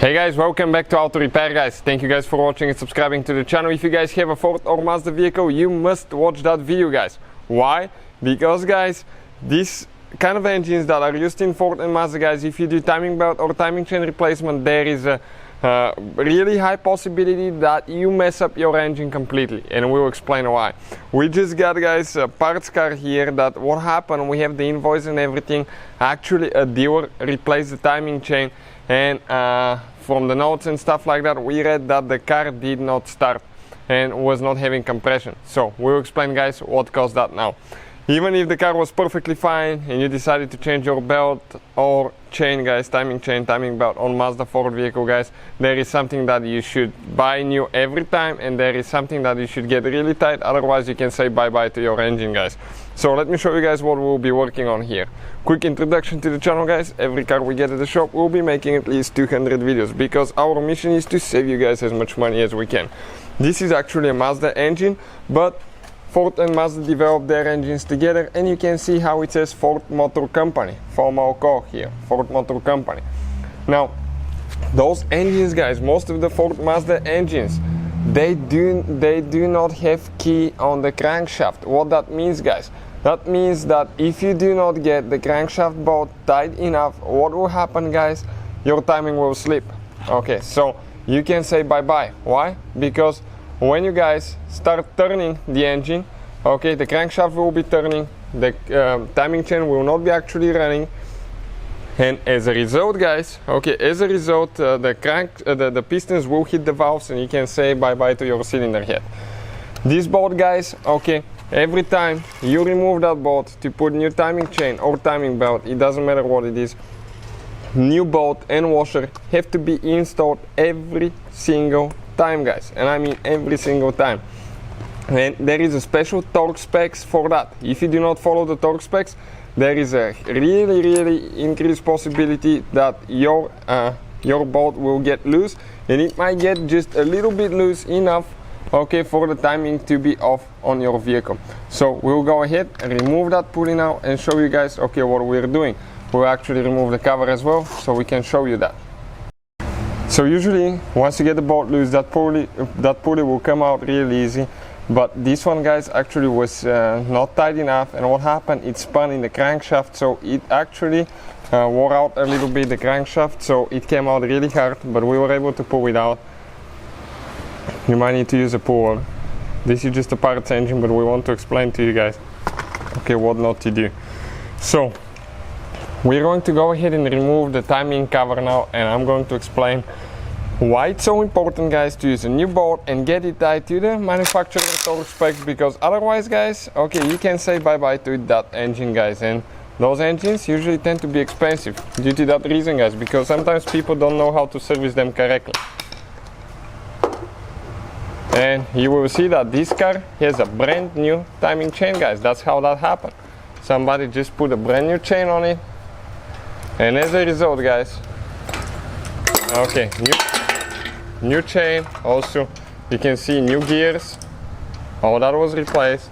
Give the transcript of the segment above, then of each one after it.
Hey guys, welcome back to Auto Repair guys. Thank you guys for watching and subscribing to the channel. If you guys have a Ford or Mazda vehicle, you must watch that video guys. Why? Because guys, these kind of engines that are used in Ford and Mazda guys, if you do timing belt or timing chain replacement, there is a really high possibility that you mess up your engine completely, and we'll explain why. We just got guys a parts car here that what happened, we have the invoice and everything. Actually a dealer replaced the timing chain, and from the notes and stuff like that we read that the car did not start and was not having compression. So we'll explain guys what caused that now. Even if the car was perfectly fine and you decided to change your belt or chain guys, timing chain, timing belt on Mazda Ford vehicle guys, there is something that you should buy new every time, and there is something that you should get really tight, otherwise you can say bye bye to your engine guys. So let me show you guys what we'll be working on here. Quick introduction to the channel guys. Every car we get at the shop we'll be making at least 200 videos because our mission is to save you guys as much money as we can. This is actually a Mazda engine, but Ford and Mazda developed their engines together, and you can see how it says Ford Motor Company, formal core here, Ford Motor Company. Now, those engines guys, most of the Ford Mazda engines, they do not have key on the crankshaft. What that means guys, that means that if you do not get the crankshaft bolt tight enough, what will happen guys, your timing will slip. Okay, so you can say bye bye. Why? Because when you guys start turning the engine, okay, the crankshaft will be turning, the timing chain will not be actually running, and as a result guys, okay, the pistons will hit the valves, and you can say bye bye to your cylinder head. This bolt guys, okay, every time you remove that bolt to put new timing chain or timing belt, it doesn't matter what it is, new bolt and washer have to be installed every single time guys, and I mean every single time. And there is a special torque specs for that. If you do not follow the torque specs, there is a really increased possibility that your bolt will get loose, and it might get just a little bit loose enough, okay, for the timing to be off on your vehicle. So we'll go ahead and remove that pulley now and show you guys, okay, what we're doing. We'll actually remove the cover as well so we can show you that. So usually once you get the bolt loose, that pulley will come out really easy, but this one guys actually was not tight enough, and what happened, it spun in the crankshaft, so it actually wore out a little bit the crankshaft, so it came out really hard, but we were able to pull it out. You might need to use a puller. This is just a parts engine, but we want to explain to you guys, okay, what not to do. So we're going to go ahead and remove the timing cover now, and I'm going to explain why it's so important guys to use a new bolt and get it tied to the manufacturer torque specs, because otherwise guys, okay, you can say bye bye to that engine guys, and those engines usually tend to be expensive due to that reason guys, because sometimes people don't know how to service them correctly. And you will see that this car has a brand new timing chain guys. That's how that happened. Somebody just put a brand new chain on it, and as a result guys, okay, new chain, also you can see new gears, all that was replaced,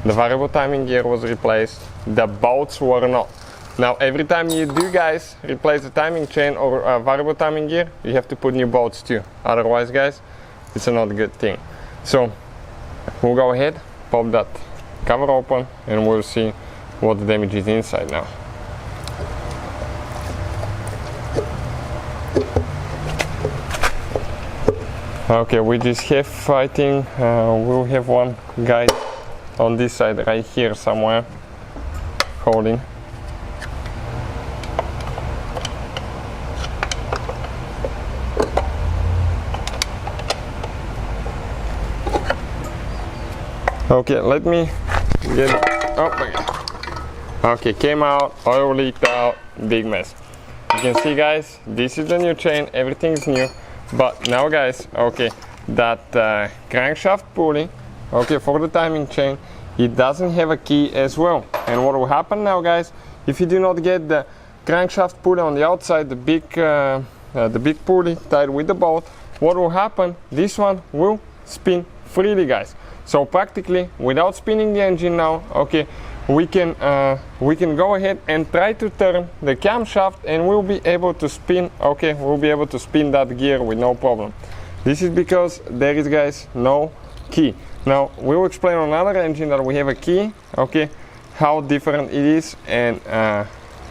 the variable timing gear was replaced, the bolts were not. Now every time you do guys replace the timing chain or variable timing gear, you have to put new bolts too, otherwise guys, it's not a good thing. So we'll go ahead, pop that cover open, and we'll see what the damage is inside now. Okay, we just have, I think we'll have one guy on this side right here somewhere holding. Okay, let me get it up again. Okay, came out, oil leaked out, big mess. You can see guys, this is the new chain, everything's new. But now guys, okay, that crankshaft pulley, okay, for the timing chain, it doesn't have a key as well. And what will happen now guys, if you do not get the crankshaft pulley on the outside, the big pulley tied with the bolt, what will happen, this one will spin freely guys. So practically, without spinning the engine now, okay, we can go ahead and try to turn the camshaft, and we'll be able to spin. Okay, we'll be able to spin that gear with no problem. This is because there is, guys, no key. Now we'll explain on another engine that we have a key. Okay, how different it is and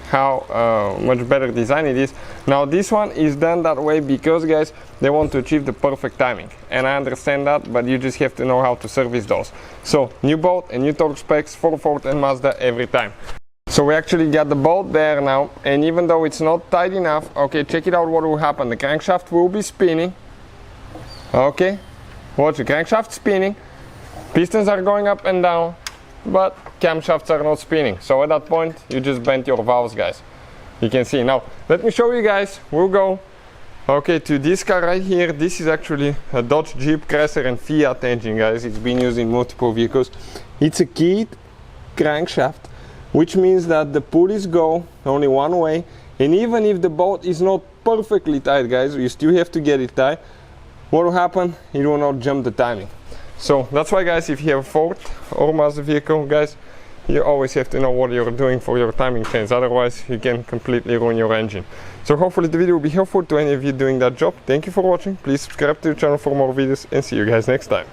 how much better design it is. Now this one is done that way because, guys, they want to achieve the perfect timing, and I understand that, but you just have to know how to service those. So new bolt and new torque specs for Ford and Mazda every time. So we actually got the bolt there now, and even though it's not tight enough, okay, check it out what will happen. The crankshaft will be spinning. Okay, watch the crankshaft spinning, pistons are going up and down, but camshafts are not spinning. So at that point you just bent your valves, guys. You can see. Now let me show you guys. We'll go to this car right here. This is actually a Dodge, Jeep, Chrysler and Fiat engine, guys. It's been used in multiple vehicles. It's a keyed crankshaft, which means that the pulleys go only one way, and even if the bolt is not perfectly tight, guys, you still have to get it tight. What will happen? It will not jump the timing. So that's why, guys, if you have a Ford or Mazda vehicle, guys, you always have to know what you're doing for your timing chains, otherwise you can completely ruin your engine. So hopefully the video will be helpful to any of you doing that job. Thank you for watching. Please subscribe to the channel for more videos, and see you guys next time.